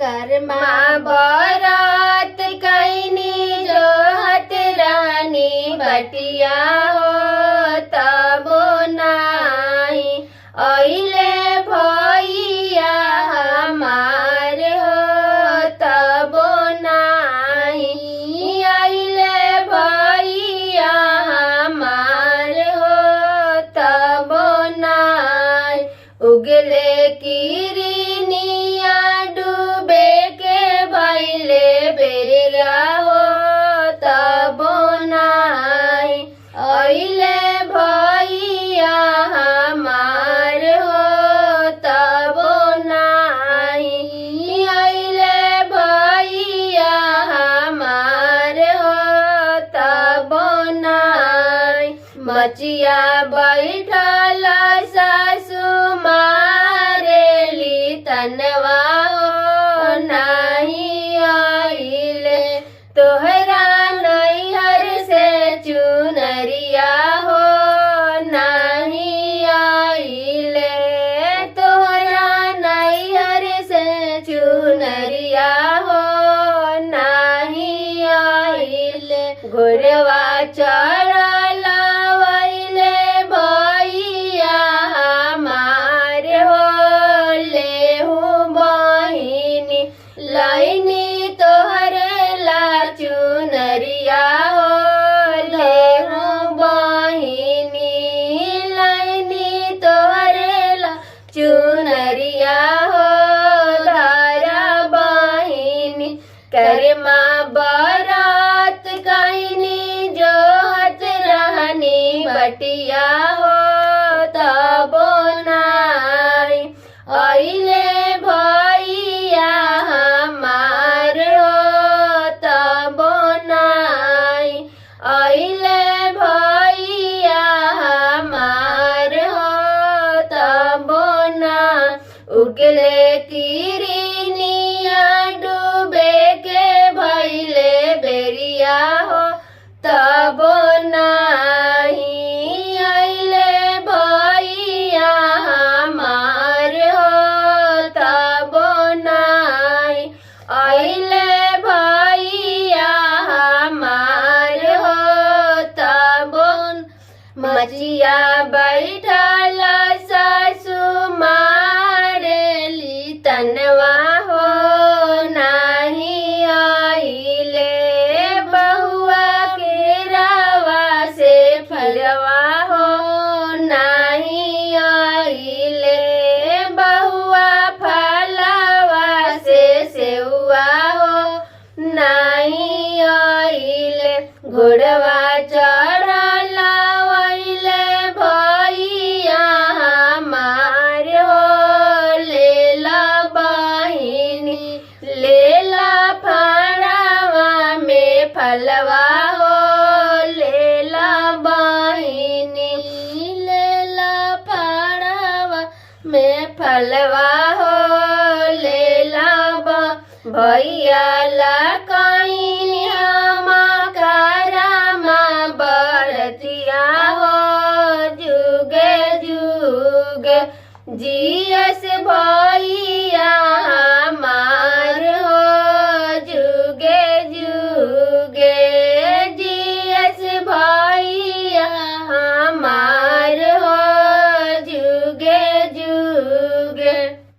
कर्मा बरत कैनी जो हत रानी बटिया हो तबो नाही अइले भैया हमार हो तबो नाही अइले भैया हमार हो तबो नाही उगले किरनिया डूबे के भइले बेरिया हो तबो नाही अइले भैया हमार हो तबो नाही अइले भैया हमार हो तबो नाही मचिया बैठल सासु मारेली तनवा हो नाही आइले तोहरा नैहर से चुनरिया हो नाही आइले तोहरा नैहर से चुनरिया हो नाही आइले घोरवा चढ़ल वैले भैया हमार हो लेहू बहिनी लाइनी तोहरे ला चुनरिया हो लेहू बहिनी लाइनी तोहरे ला चुनरिया हो धारा बहिनी कर्मा बरात कैनी जो हत रहनी बटिया हो तबो नाही अइले भैया हमार हो तबो नाही अइले भैया हमार हो तबो ना उगले किरनिया डूबे के भइले बेरिया हो तबो नाही अइले भैया हमार हो तबो नाही अइले भैया हमार हो तबो मचिया बैठल सासु मारेली तनवा हो नाही आइले बहुआ के रावा से फलवा हो नाही आइले बहुआ फलवा से सेउआ हो नाही आइले घोड़वा चढ़ल वैले भैया हमार हो लेला बहिनी लेला फड़वा में फलवा हो लेला बहिनी लेला फड़वा में फलवा हो लेला भैया ला कैनी हमा कारमा बरतिया हो जुगे जुगे जियस भैया